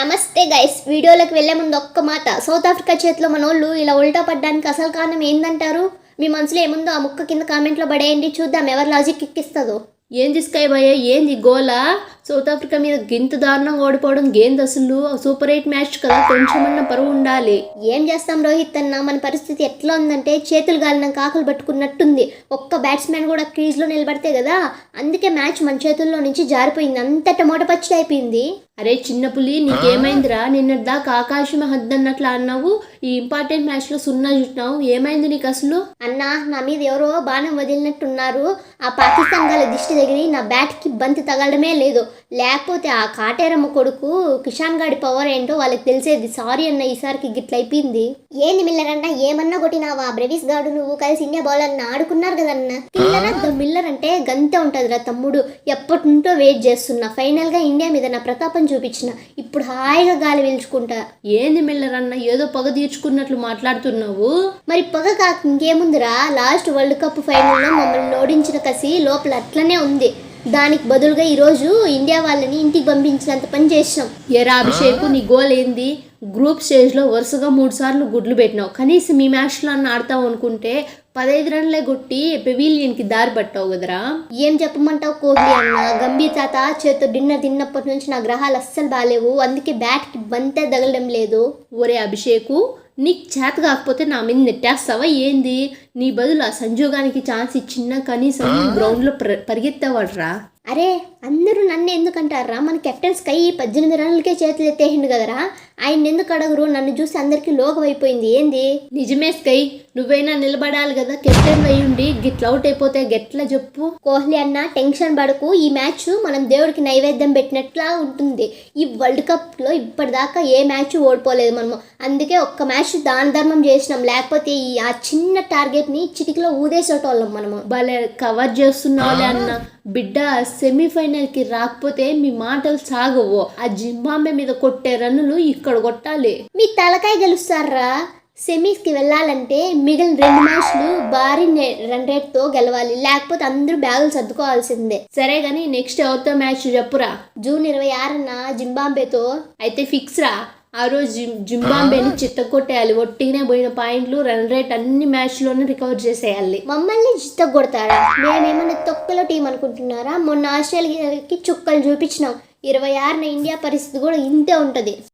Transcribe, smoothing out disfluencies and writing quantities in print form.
నమస్తే గైస్, వీడియోలోకి వెళ్లే ముందు ఒక్క మాట. సౌత్ ఆఫ్రికా చేతిలో మనోళ్ళు ఇలా ఉల్టా పడ్డానికి అసలు కారణం ఏందంటారు? మీ మనసులో ఏముందో ఆ ముక్క కింద కామెంట్లో పడేయండి, చూద్దాం ఎవరు లాజిక్ ఎక్కిస్తుందో. ఏం తీసుకాయబోయా? ఏంది గోలా? సౌత్ ఆఫ్రికా మీద గింత దారుణంగా ఓడిపోవడం గేంది అసలు? సూపర్ 8 మ్యాచ్ కదా, కొంచెమన్నా పరువు ఉండాలి. ఏం చేస్తాం రోహిత్ అన్న, మన పరిస్థితి ఎట్లా ఉందంటే చేతులు గాలిన కాకులు పట్టుకున్నట్టుంది. ఒక్క బ్యాట్స్మెన్ కూడా క్రీజ్లో నిలబడితే కదా, అందుకే మ్యాచ్ మన చేతుల్లో నుంచి జారిపోయింది. అంత టమోటా పచ్చడి అయిపోయింది. అరే చిన్న పులి, నీకేమైందిరా? నిన్నటిదాకా ఆకాశమే హద్దన్నట్లు అన్నావు, ఈ ఇంపార్టెంట్ మ్యాచ్లో సున్నా చుట్టినావు. ఏమైంది నీకు అసలు? అన్నా, నా మీద ఎవరో బాణం వదిలినట్టున్నారు. ఆ పాకిస్తాన్ గాల దిష్టి తగిలి నా బ్యాట్కి బంతి తగలడమే లేదు. లేకపోతే ఆ కాటేరమ్మ కొడుకు కిషాన్ గాడి పవర్ ఏంటో వాళ్ళకి తెలిసేది. సారీ అన్న, ఈసారికి గిట్ల అయిపోయింది. ఏంది మిల్లర్ అన్న, ఏమన్నా కొట్టినావా? బ్రెవిస్ గాడు నువ్వు కలిసి ఇండియా బౌలర్ని ఆడుకున్నారు కదన్న. మిల్లర్ అంటే గంతే ఉంటుందిరా తమ్ముడు. ఎప్పటి నుంటో వెయిట్ చేస్తున్నా. ఫైనల్గా ఇండియా మీద నా ప్రతాపం చూపించిన. ఇప్పుడు హాయిగా గాలి పీల్చుకుంటా. ఏంది మిల్లర్ అన్న, ఏదో పగ తీర్చుకున్నట్లు మాట్లాడుతున్నావు? మరి పగ కాక ఇంకేముందిరా, లాస్ట్ వరల్డ్ కప్ ఫైనల్లో మమ్మల్ని ఓడించిన కసి లోపల అట్లనే ఉంది. దానికి బదులుగా ఈరోజు ఇండియా వాళ్ళని ఇంటికి పంపించినంత పని చేసినాం. ఎరా అభిషేక్, నీ గోల్ ఏంది? గ్రూప్ స్టేజ్లో వరుసగా 3 సార్లు గుడ్లు పెట్టినావు. కనీసం మీ మ్యాచ్లో అన్న ఆడతావు అనుకుంటే 15 రన్లే కొట్టి పెవిలియన్కి దారి పట్టావు కదరా. ఏం చెప్పమంటావు కోహ్లీ అన్న, గంభీర్ తాత చేతో డిన్నర్ తిన్నప్పటి నుంచి నా గ్రహాలు అస్సలు బాగాలేవు. అందుకే బ్యాట్కి బంతే తగలడం లేదు. ఒరే అభిషేకు, నీకు చేత కాకపోతే నా మీద నెట్టేస్తావా ఏంది? నీ బదులు ఆ సంజోగానికి ఛాన్స్ ఇచ్చినా కనీసం గ్రౌండ్లో పరిగెత్తేవాడ్రా. అరే, అందరూ నన్ను ఎందుకంటారా? మన కెప్టెన్ స్కై 18 రన్లకే చేతులు ఎత్తేసిండు కదరా. ఆయన ఎందుకు అడగరు? నన్ను చూసి అందరికీ లోకం అయిపోయింది. ఏంది? నిజమే స్కై, నువ్వైనా నిలబడాలి కదా. కెప్టెన్ అయి ఉండి గిట్ల అవుట్ అయిపోతే గెట్లా చెప్పు? కోహ్లీ అన్న, టెన్షన్ పడకు. ఈ మ్యాచ్ మనం దేవుడికి నైవేద్యం పెట్టినట్లా ఉంటుంది. ఈ వరల్డ్ కప్లో ఇప్పటిదాకా ఏ మ్యాచ్ ఓడిపోలేదు మనము. అందుకే ఒక్క మ్యాచ్ దాన ధర్మం చేసినాం. లేకపోతే ఆ చిన్న టార్గెట్ని చిటికలో ఊదేసేటోళ్ళం మనము. భలే కవర్ చేస్తున్నావులే అన్న. బిడ్డ, సెమీఫైనల్కి రాకపోతే మీ మాటలు సాగవు. ఆ జింబాబే మీద కొట్టే రన్నులు ఇక్కడ కొట్టాలి. మీ తలకాయ గెలుస్తారా? సెమీస్కి వెళ్ళాలంటే మిగిలిన 2 మ్యాచ్లు భారీ రన్ రేట్తో గెలవాలి. లేకపోతే అందరూ బ్యాగులు సర్దుకోవాల్సిందే. సరే గానీ నెక్స్ట్ ఎవరితో మ్యాచ్ చెప్పురా? జూన్ 26న జింబాబేతో. అయితే ఫిక్స్ రా. ఆ రోజు జింబాబేని చిత్తగొట్టేయాలి. ఒట్టిగానే పోయిన పాయింట్లు, రన్ రేట్ అన్ని మ్యాచ్లోనే రికవర్ చేసేయాలి. మమ్మల్ని చిత్తగొడతారా? మేమేమన్నా తొక్కలో టీం అనుకుంటున్నారా? మొన్న ఆస్ట్రేలియాకి చుక్కలు చూపించినాం. 26న ఇండియా పరిస్థితి కూడా ఇంతే ఉంటుంది.